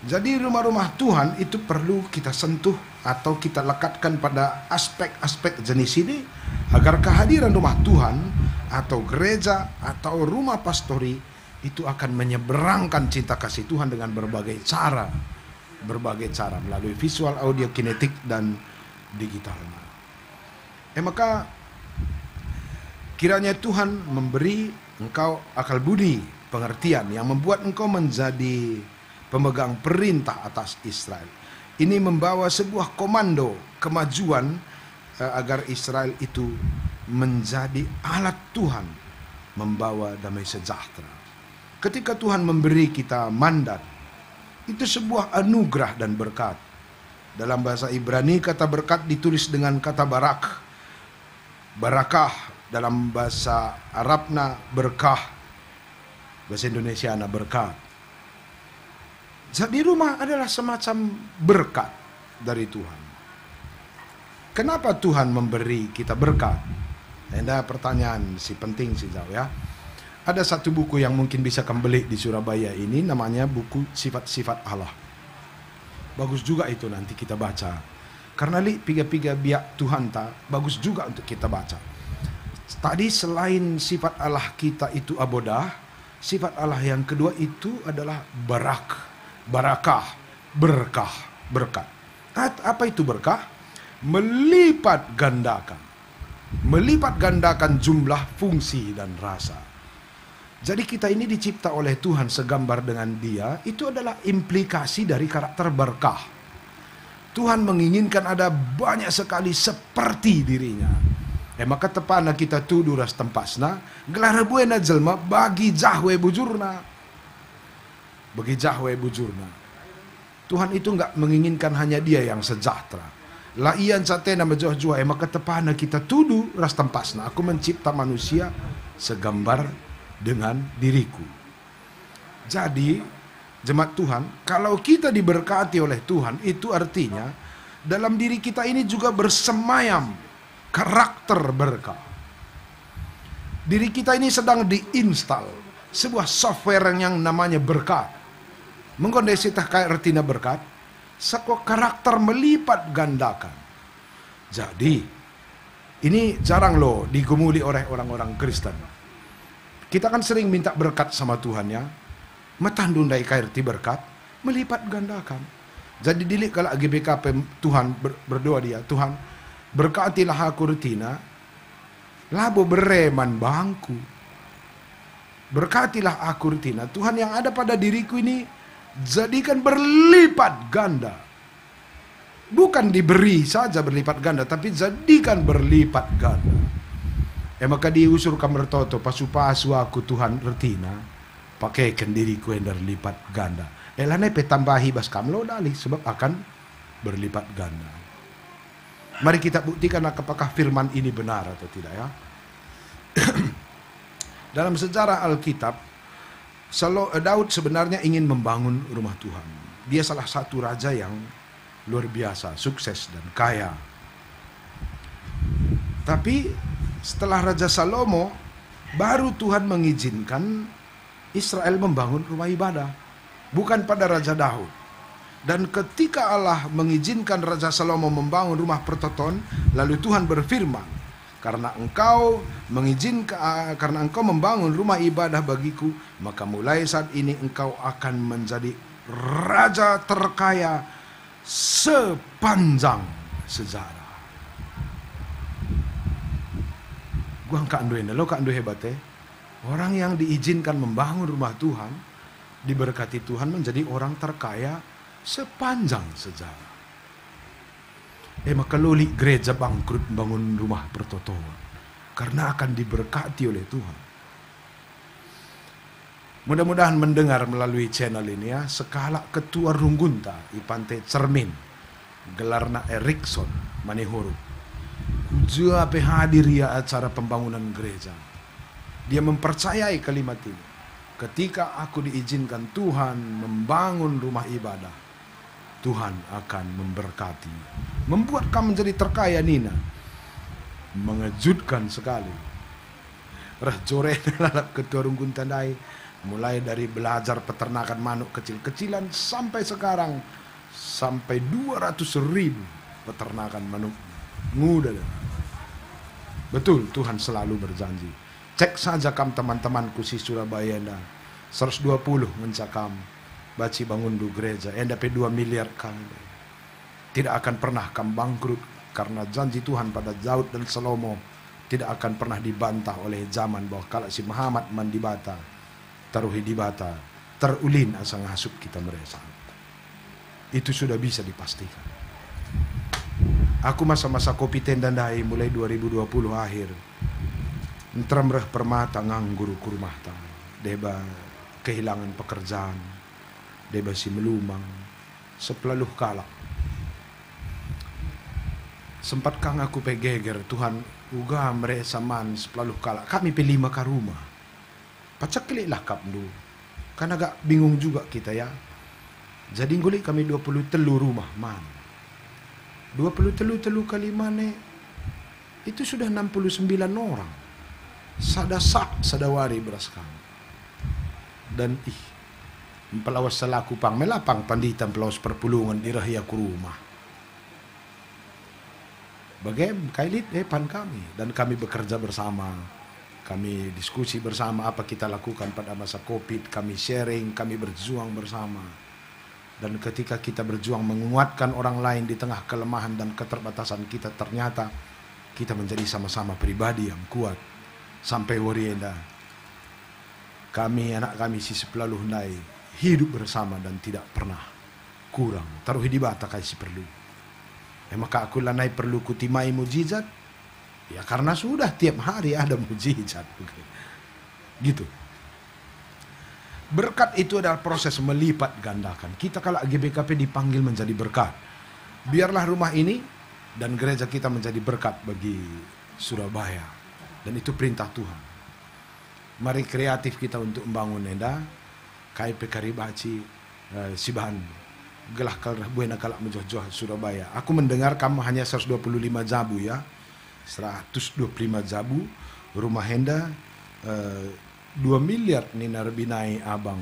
Jadi rumah-rumah Tuhan itu perlu kita sentuh atau kita lekatkan pada aspek-aspek jenis ini agar kehadiran rumah Tuhan atau gereja atau rumah pastori itu akan menyeberangkan cinta kasih Tuhan dengan berbagai cara melalui visual, audio, kinetik dan digitalnya. Maka kiranya Tuhan memberi engkau akal budi, pengertian yang membuat engkau menjadi pemegang perintah atas Israel. Ini membawa sebuah komando kemajuan agar Israel itu menjadi alat Tuhan membawa damai sejahtera. Ketika Tuhan memberi kita mandat, itu sebuah anugerah dan berkat. Dalam bahasa Ibrani kata berkat ditulis dengan kata barakah. Dalam bahasa Arabna berkah, bahasa Indonesiana berkat. Jadi rumah adalah semacam berkat dari Tuhan. Kenapa Tuhan memberi kita berkat? Ada pertanyaan penting sih jauh ya. Ada satu buku yang mungkin bisa kamu beli di Surabaya ini, namanya buku Sifat-Sifat Allah. Bagus juga itu, nanti kita baca. Karena piga-piga biak Tuhan bagus juga untuk kita baca. Tadi selain sifat Allah kita itu abodah, sifat Allah yang kedua itu adalah barakah, berkah, berkat. Apa itu berkah? Melipat gandakan jumlah, fungsi dan rasa. Jadi kita ini dicipta oleh Tuhan segambar dengan Dia, itu adalah implikasi dari karakter berkah. Tuhan menginginkan ada banyak sekali seperti dirinya. Maka tepana kita tuduh ras tempasna, gelar buena jelma bagi jahwe bujurna. Tuhan itu enggak menginginkan hanya Dia yang sejahtera. Laian satena menjuah-juah, maka tepana kita tuduh ras tempasna. Aku mencipta manusia segambar dengan diriku. Jadi jemaat Tuhan, kalau kita diberkati oleh Tuhan, itu artinya dalam diri kita ini juga bersemayam karakter berkah. Diri kita ini sedang diinstal sebuah software yang namanya berkat. Mengkondisi kayak artinya berkat, sebuah karakter melipat gandakan. Jadi ini jarang loh digumuli oleh orang-orang Kristen. Kita kan sering minta berkat sama Tuhan ya. Matandundai kairti berkat, melipat gandakan. Jadi dilik kalau GBKP Tuhan berdoa dia, Tuhan berkatilah aku rutina, labo bereman bangku. Berkatilah aku rutina, Tuhan yang ada pada diriku ini jadikan berlipat ganda. Bukan diberi saja berlipat ganda, tapi jadikan berlipat ganda. Maka diusur kamar toto pasu-pasu aku Tuhan retina pakaikan diriku yang berlipat ganda. Elane petambahi bas kamlo dali sebab akan berlipat ganda. Mari kita buktikan apakah firman ini benar atau tidak ya. Dalam sejarah Alkitab, Daud sebenarnya ingin membangun rumah Tuhan. Dia salah satu raja yang luar biasa, sukses dan kaya. Tapi setelah Raja Salomo, baru Tuhan mengizinkan Israel membangun rumah ibadah. Bukan pada Raja Daud. Dan ketika Allah mengizinkan Raja Salomo membangun rumah pertoton, lalu Tuhan berfirman, karena engkau membangun rumah ibadah bagiku, maka mulai saat ini engkau akan menjadi raja terkaya sepanjang sejarah. Gua kak andoin, lo kak andoin hebat. Orang yang diizinkan membangun rumah Tuhan, diberkati Tuhan menjadi orang terkaya sepanjang sejarah. Maka loli gereja bangkrut bangun rumah pertotoan karena akan diberkati oleh Tuhan. Mudah-mudahan mendengar melalui channel ini ya, sekala ketua Runggunta di Pantai Cermin, gelarna Erikson Manihuru. Dia hadir ya acara pembangunan gereja. Dia mempercayai kalimat ini. Ketika aku diizinkan Tuhan membangun rumah ibadah, Tuhan akan memberkati. Membuat kamu menjadi terkaya Nina. Mengejutkan sekali. Rah jore lalap ketua Runggun Tandai. Mulai dari belajar peternakan manuk kecil-kecilan sampai sekarang, sampai 200.000 peternakan manuk. Mudah. Betul, Tuhan selalu berjanji. Cek saja kam teman-temanku si Surabaya enda 120 mencakam baci bangun du gereja enda pe 2 miliar kam. Tidak akan pernah kam bangkrut karena janji Tuhan pada Daud dan Salomo tidak akan pernah dibantah oleh zaman bahwa kalau si Muhammad mandibata taruhi dibata terulin asa ngasup kita meresa. Itu sudah bisa dipastikan. Aku masa-masa kopi tenda dai mulai 2020 akhir. Entram reh permata nganggur ku rumah ta. Deba kehilangan pekerjaan. Deba si melumang. Sepeluh kalak. Sempat kang aku pegeger Tuhan uga meresa man sepeluh kalak. Kami pilih ke rumah. Pacaklik lah kapdu. Kan agak bingung juga kita ya. Jadi ngulik kami 20 telu rumah man. 20 telu kali mana itu sudah 69 orang. Sadasak sadawari beras kami. Dan pelawas selaku pang melapang panditan pelawas perpulungan di rahia ku rumah. Bagaimana kailit pan kami dan kami bekerja bersama. Kami diskusi bersama apa kita lakukan pada masa Covid, kami sharing, kami berjuang bersama. Dan ketika kita berjuang menguatkan orang lain di tengah kelemahan dan keterbatasan kita, ternyata kita menjadi sama-sama pribadi yang kuat. Sampai warienda kami, anak kami si sepelaluh nai hidup bersama dan tidak pernah kurang. Taruh di bata kai si perlu. Maka aku lanai perlu kutimai mujizat. Ya karena sudah tiap hari ada mujizat. Gitu. Berkat itu adalah proses melipat gandakan. Kita kalau GBKP dipanggil menjadi berkat. Biarlah rumah ini dan gereja kita menjadi berkat bagi Surabaya. Dan itu perintah Tuhan. Mari kreatif kita untuk membangun enda. KIP Karibaci, Sibahan. Gelah kalrah buena kalak menjoh-joh Surabaya. Aku mendengar kamu hanya 125 jabu ya. 125 jabu. Rumah enda 2 miliar ni narbinai abang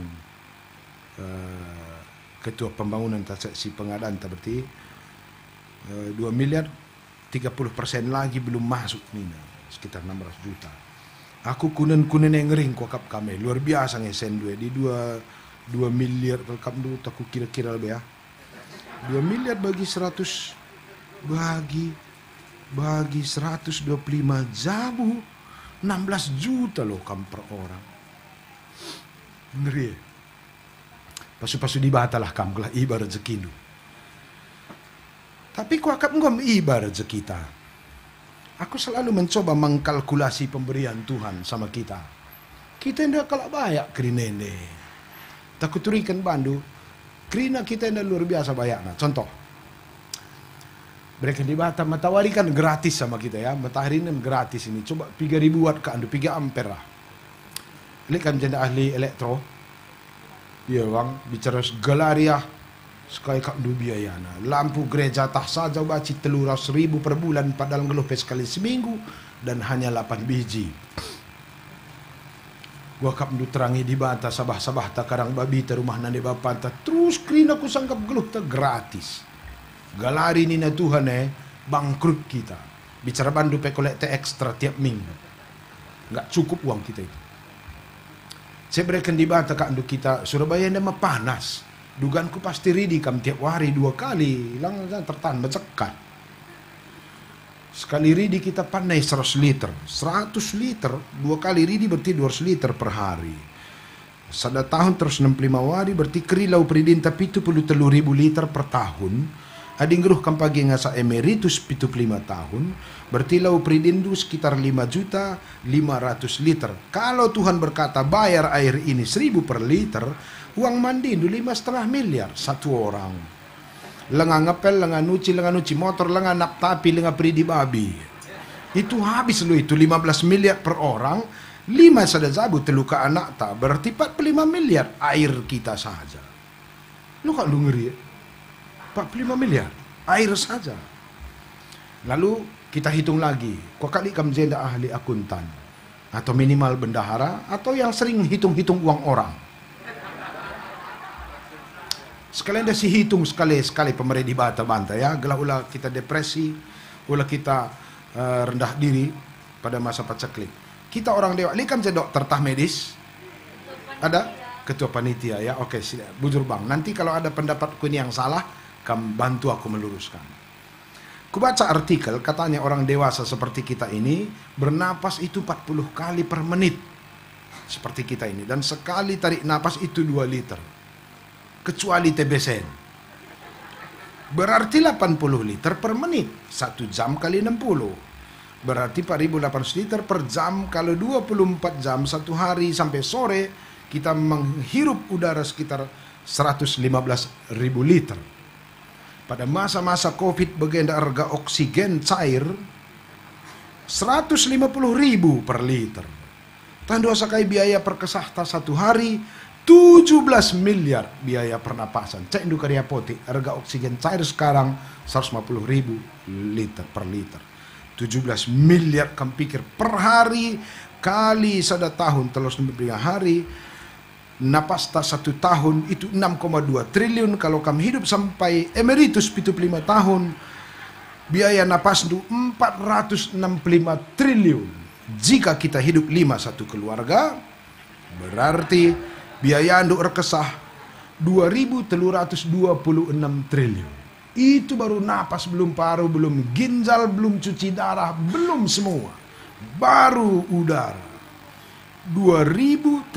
ketua pembangunan si pengadaan berarti 2 miliar 30% lagi belum masuk Nina sekitar 600 juta. Aku kunen yang ngering kokap kami luar biasa ngesen dua di 2 miliar kokap dulu aku kira-kira lebih ya 2 miliar bagi 100 bagi 125 jabu 16 juta loh kam per orang. Ngeri. Pasu-pasu dibatalah kam gelah iba rezeki lu. Tapi ku akap ngom iba rezeki kita. Aku selalu mencoba mengkalkulasi pemberian Tuhan sama kita. Kita ndak kalak bayak kerinene. Takut turikan bandu. Kerina kita ndak luar biasa bayakna. Contoh. Mereka di Batam matahari kan gratis sama kita ya. Matahari ini gratis ini. Coba 3.000 watt ke andu 3 ampere lah. Ini kan jadi ahli elektro. Iya bang, bicara segalaria sekali kak du biayana. Lampu gereja tak saja baci 300.000 per bulan padahal ngeluh sekali seminggu dan hanya 8 biji. Gua kap du terangi di bata sabah-sabah tak karang babi ta rumah nane bapak ta terus krina ku sangkap geluh ta gratis. Galari ni na Tuhan bangkrut kita. Bicara bandu pe kolekte ekstra tiap minggu. Enggak cukup uang kita itu. Saya berikan di bata kak untuk kita Surabaya nama panas. Dugaanku pasti ridi kam tiap hari 2 kali. Langsung tertahan bercekat. Sekali ridi kita pandai 100 liter. 100 liter 2 kali ridi berarti 200 liter per hari. Sada tahun terus 65 hari berarti kerilau peridin tapi 73.000 liter per tahun. Ading geruh kam pagi ngasa emeritus 75 tahun. Berarti lau peridindu sekitar 5.500.000 liter. Kalau Tuhan berkata bayar air ini 1.000 per liter, uang mandi itu 5,5 miliar satu orang. Lengan ngepel, lengan nuci motor, lengan nap tapi, lengan peridi babi. Itu habis lu itu 15 miliar per orang. 5 sada zabu teluka anak tak berarti 45 miliar air kita saja. Lu kok lu ngeri ya? 45 miliar air saja. Lalu kita hitung lagi. Kok kali kam jenda ahli akuntan. atau minimal bendahara, atau yang sering hitung-hitung uang orang. Sekalian dah si hitung sekali pemerintah di bata-banta ya, gelah ulah kita depresi, ulah kita rendah diri pada masa pacaklik. Kita orang dewa, ini kan jadi dokter tah medis, ada ketua panitia ya, oke, bujur bang. Nanti kalau ada pendapatku ini yang salah, kamu bantu aku meluruskan. Ku baca artikel, katanya orang dewasa seperti kita ini bernapas itu 40 kali per menit, seperti kita ini, dan sekali tarik napas itu 2 liter. Kecuali TBC. Berarti 80 liter per menit. 1 jam kali 60. Berarti 4.800 liter per jam. Kalau 24 jam, 1 hari sampai sore, kita menghirup udara sekitar 115.000 liter. Pada masa-masa COVID bagian harga oksigen cair 150.000 per liter. Tandu sakai biaya per kesahta 1 hari 17 miliar biaya pernapasan. Cek indu karya poti, harga oksigen cair sekarang 150.000 liter per liter. 17 miliar kamu pikir per hari kali sada tahun terus 3 hari. Napas tak 1 tahun itu 6,2 triliun. Kalau kamu hidup sampai emeritus 75 tahun, biaya napas itu 465 triliun. Jika kita hidup 5 satu keluarga, berarti biaya anduk rekesah 2.326 triliun. Itu baru napas, belum paru, belum ginjal, belum cuci darah, belum semua. Baru udara. 2.326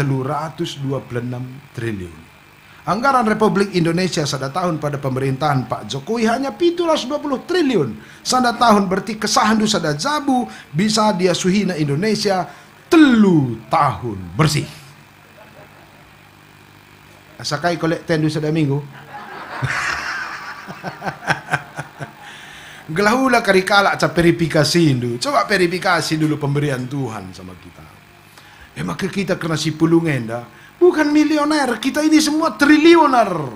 triliun. Anggaran Republik Indonesia sada tahun pada pemerintahan Pak Jokowi hanya 720 triliun. Sada tahun berarti kesahan du sada jabu bisa dia suhina Indonesia 3 tahun bersih. Sakai kolek tendu sada minggu. Gelahula karikala ca verifikasi dulu. Coba verifikasi dulu pemberian Tuhan sama kita. Maka kita kena si pulungen dah. Bukan milioner, kita ini semua triliuner.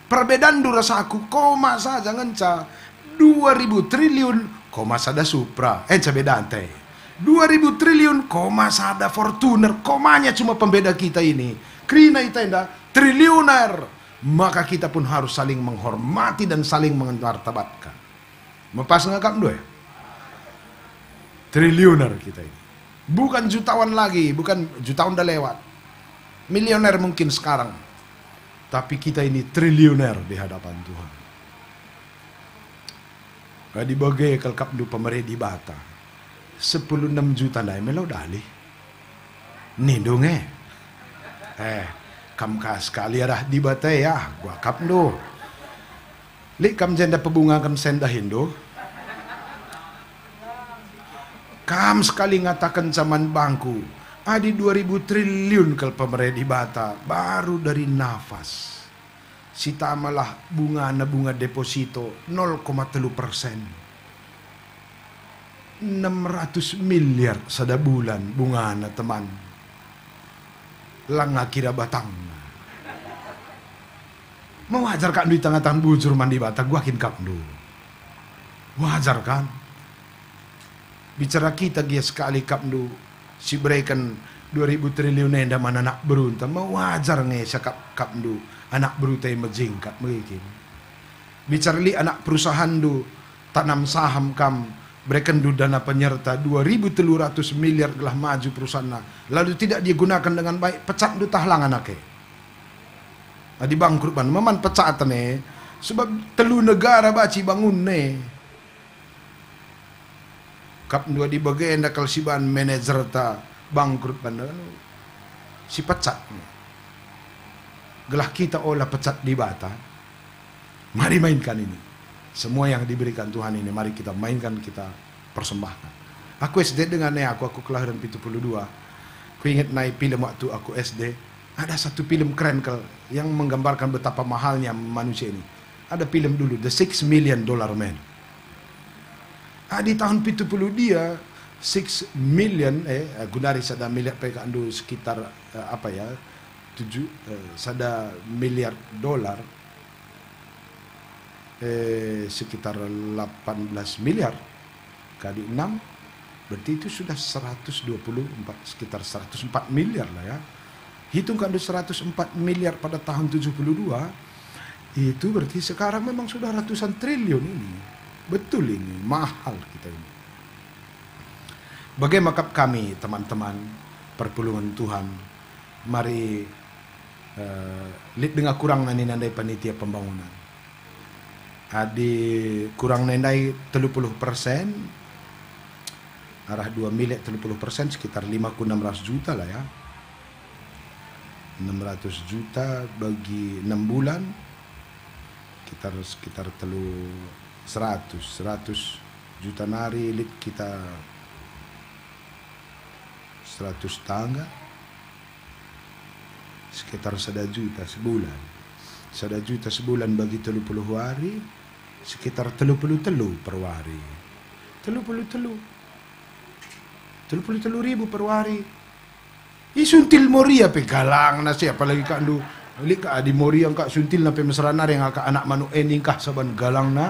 Perbedaan dulu rasa aku koma saja ngenca 2.000 triliun koma sada Supra. Bedante 2.000 triliun koma sada Fortuner. Komanya cuma pembeda kita ini. Krina itenda triliuner. Maka kita pun harus saling menghormati dan saling menmartabatkan. Mepas ngakak dua ya? Triliuner kita ini. Bukan jutawan lagi, bukan jutawan udah lewat. Milioner mungkin sekarang. Tapi kita ini triliuner di hadapan Tuhan. Di bagai kalkap du pemerintah di Bata. 16 juta dah melo dali. Nindung kam kas sekali dah di Bata ya, gua kap do. Lik kam jenda pebunga kam senda Hindu. Kam sekali ngatakan zaman bangku. Adi 2.000 triliun kalau pemerintah di Bata. Baru dari nafas. Sita malah bunga deposito 0,3%. 600 miliar sada bulan bunga na teman. Lang kira batang. Mewajar kan di tengah-tengah bujur mandi Bata. Gua kin kapnu. Wajar kan? Bicara kita dia sekali kapnu. Si berikan 2.000 triliun enda mana anak berunta. Mewajar nge sakap kapnu. Anak beruta yang menjingkat mungkin. Bicara li anak perusahaan du tanam saham kam. Berikan du dana penyerta 2.300 miliar gelah maju perusahaan. Lalu tidak digunakan dengan baik. Pecat du tahlang anaknya. Di bangkrut ban. Meman pecat ne. Sebab telu negara baci bangun ne. Kap dua di bagian kalau si ban manajer ta bangkrut ban si pecat. Gelah kita olah pecat di Bata. Mari mainkan ini. Semua yang diberikan Tuhan ini mari kita mainkan, kita persembahkan. Aku SD dengan aku kelahiran 72. Aku ingat naik film waktu aku SD. Ada satu film keren yang menggambarkan betapa mahalnya manusia ini. Ada film dulu The $6 Million Man. Di tahun 70 dia 6 million gunari sada miliar pekandu sekitar sada miliar dolar sekitar 18 miliar kali 6 Berarti itu sudah 124, sekitar 104 miliar lah ya. Hitung kan 104 miliar pada tahun 72, itu berarti sekarang memang sudah ratusan triliun ini. Betul ini, mahal kita ini. Bagaimana kami teman-teman perpulungan Tuhan, mari lihat dengan kurang nandai panitia pembangunan. Adi kurang nandai 30%, arah 2 miliar 30%, sekitar 5,600 juta lah ya. 600 juta bagi 6 bulan, sekitar 100 juta nari, lihat kita 100 tangga, sekitar 1 juta sebulan. 1 juta sebulan bagi 30 hari, sekitar 30 per hari. 30 ribu per hari. Isuntil moria pe galang na siya, apalagi ka andu lika di moria ka suntil na pe mesrana yang ka anak manu ening kah saban galang na.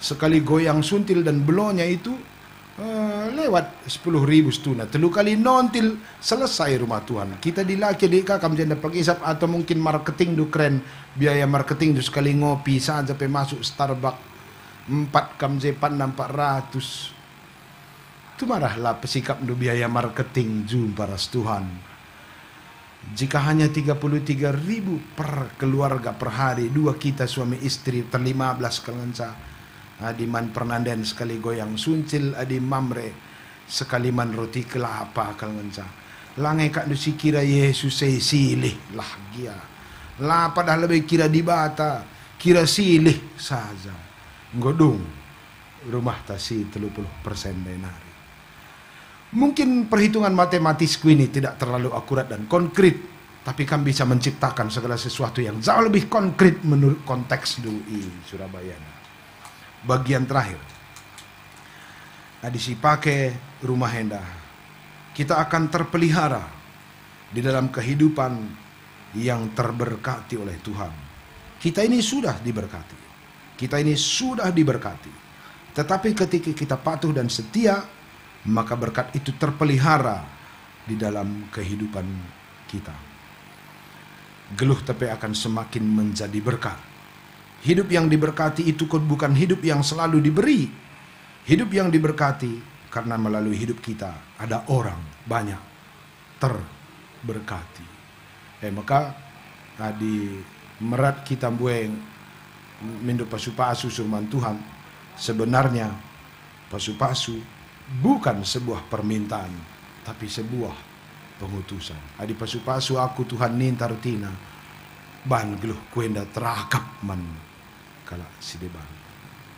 Sekali goyang suntil dan belonya itu lewat 10.000 setuna. 3 kali nontil selesai rumah Tuhan. Kita dilaki di kam janda pagisap atau mungkin marketing du keren, biaya marketing du sekali ngopi saja pe masuk Starbucks 4 kam jepan 400. Itu marahlah pesikap du biaya marketing jumpa ras Tuhan. Jika hanya 33.000 per keluarga per hari, 2 kita suami istri ter-15 kalanca. Adi man pernanden sekali goyang suncil, adi mamre sekali man roti kelapa kalanca. Langai kak du kira Yesus saya silih lah gia. Lah padahal lebih kira dibata, kira silih saja. Ngodung rumah tasi 30% denari. Mungkin perhitungan matematisku ini tidak terlalu akurat dan konkret, tapi kami bisa menciptakan segala sesuatu yang jauh lebih konkret menurut konteks DUI Surabaya. Bagian terakhir, adisi pakai rumah hendak, kita akan terpelihara di dalam kehidupan yang terberkati oleh Tuhan. Kita ini sudah diberkati, tetapi ketika kita patuh dan setia, maka berkat itu terpelihara di dalam kehidupan kita. Geluh tapi akan semakin menjadi berkat. Hidup yang diberkati itu bukan hidup yang selalu diberi. Hidup yang diberkati karena melalui hidup kita ada orang banyak terberkati. Maka di merat kita bueng mindu pasu-pasu surman Tuhan, sebenarnya pasu-pasu bukan sebuah permintaan, tapi sebuah pengutusan. Adi pasu-pasu aku Tuhan nintar tina, ban geluh kuenda terakap man kala sideban.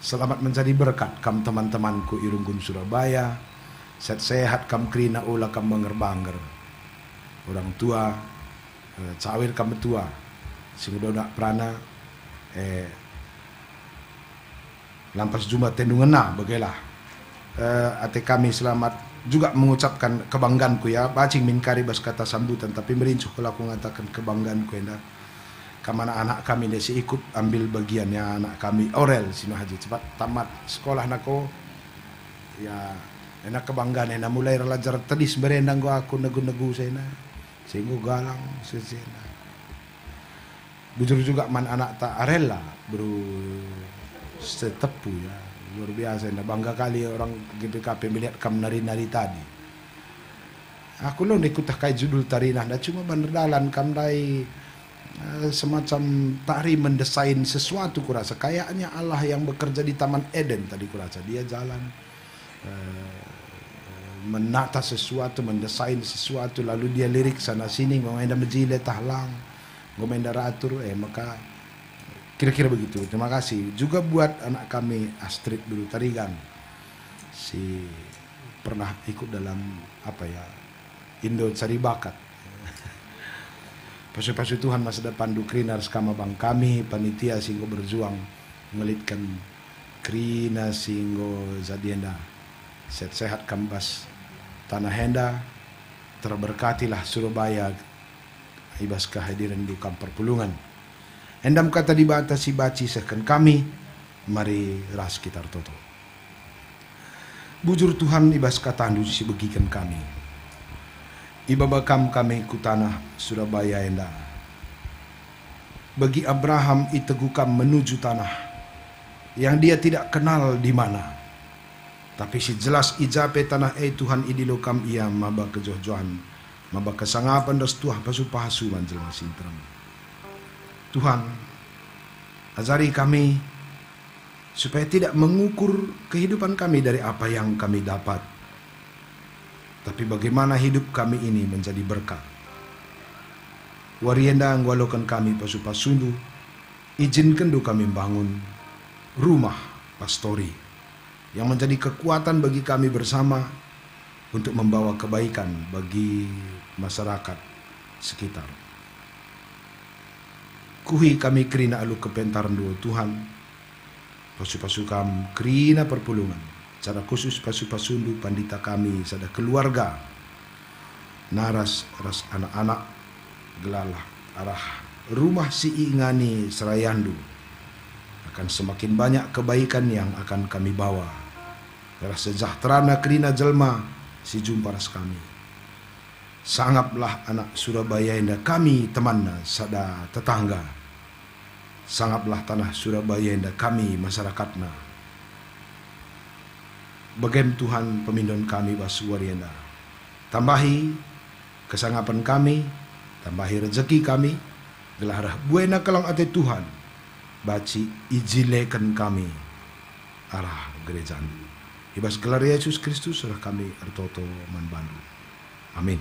Selamat menjadi berkat kam teman-temanku Irunggun Surabaya. Sehat kam krina ula kam mengerbangger. Orang tua, cawir kam tua, sing donak prana, lampas Jumat tendungena bagailah. Ate kami selamat juga mengucapkan kebanggaanku ya, bacing min karibas kata sambutan, tapi merincuh kalau aku mengatakan kebanggaanku ya. Kamana anak kami desi ikut ambil bagiannya anak kami Orel sino haji cepat tamat sekolah nako ya, enak kebanggaan enak mulai belajar tadis berendang gua aku negu-negu sena sehingga galang sesena. Bujur juga man anak tak arela bro setepu ya. Luar biasa, bangga kali orang GPKP melihat kam nari-nari tadi. Aku lo ikut kayak judul tarinah, dah cuma banderdalan kam dai semacam tari mendesain sesuatu kurasa. Kayaknya Allah yang bekerja di Taman Eden tadi kurasa. Dia jalan menata sesuatu, mendesain sesuatu, lalu dia lirik sana sini, ngomenda mejile tahlang, ngomenda ratur, maka kira-kira begitu. Terima kasih juga buat anak kami Astrid dulu Tarigan, si pernah ikut dalam apa ya Indo Cari Bakat. Pasu-pasu Tuhan masa depan du Krina skama bang kami panitia singgo berjuang melitkan Krina singgo zadienda sehat kambas tanah henda terberkatilah Surabaya ibas kehadiran di kamp perpulungan. Endam kata dibatasi baci sekan kami, mari ras kita toto. Bujur Tuhan ibas katandu si begikan kami. Ibabakam kami ku tanah Surabaya enda. Bagi Abraham itegukam menuju tanah yang dia tidak kenal di mana. Tapi si jelas ijape tanah Tuhan idilokam ia maba kejojohan, maba kesangapan das tuah pasu-pasu manjel masintram. Tuhan, ajari kami supaya tidak mengukur kehidupan kami dari apa yang kami dapat, tapi bagaimana hidup kami ini menjadi berkat. Warienda anggwalokan kami pasu-pasundu, izinkan do kami bangun rumah pastori yang menjadi kekuatan bagi kami bersama untuk membawa kebaikan bagi masyarakat sekitar. Kuhi kami kerina alu kepentaran dua Tuhan, pasu-pasukam kerina perpulungan, cara khusus pasu-pasundu pandita kami sada keluarga, naras ras anak-anak gelalah arah rumah si ingani serayandu, akan semakin banyak kebaikan yang akan kami bawa. Arah sejahterana kerina jelma si jumparas kami. Sangatlah anak Surabaya indah kami temanna sada tetangga. Sangatlah tanah Surabaya indah kami masyarakatna. Bagem Tuhan pemindon kami basuwarienda. Tambahi kesangapan kami, tambahi rezeki kami, gelarah buena kelang ate Tuhan. Baci ijilekan kami arah gerejaan. Ibas gelar Yesus Kristus surah kami artoto manbandu. Amin.